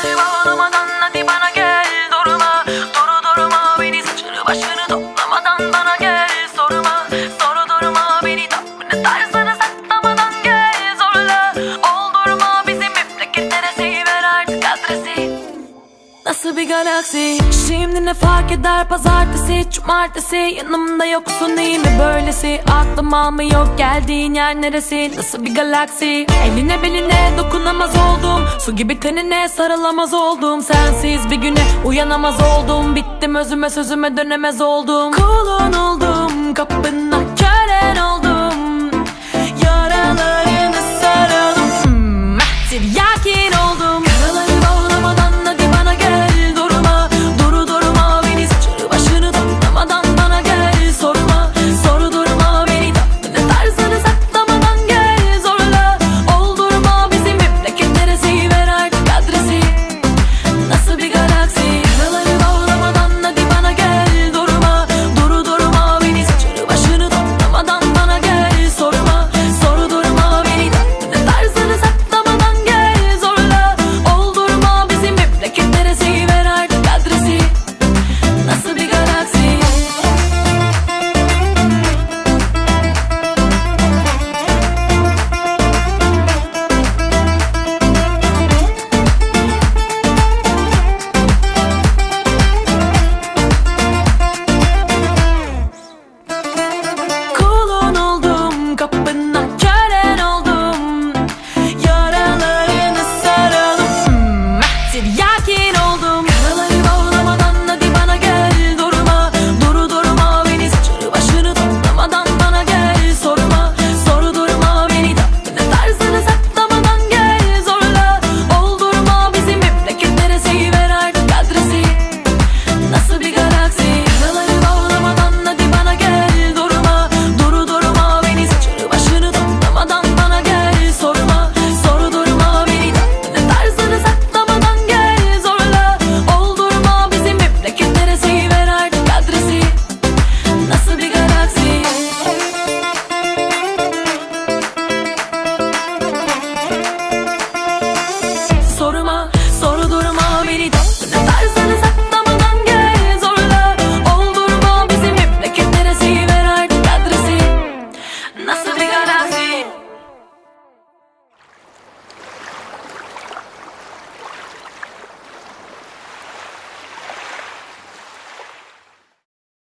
bel bağlamadan hadi bana gel. Durma, durma beni, saçını başını toplamadan bana gel. Sorma, durma beni, tavrını tarzını saklamadan gel. Zorla, oldurma bizim memleket neresi, ver artık adresi. Nasıl bir galaksi? Şimdi ne fark eder pazartesi, cumartesi? Yanımda yoksun iyi mi böylesi? Aklım almıyor geldiğin yer neresi? Nasıl bir galaksi? Eline beline dokunamaz oldum, su gibi tenine sarılamaz oldum. Sensiz bir güne uyanamaz oldum. Bittim özüme sözüme dönemez oldum. Kulun oldum, kapına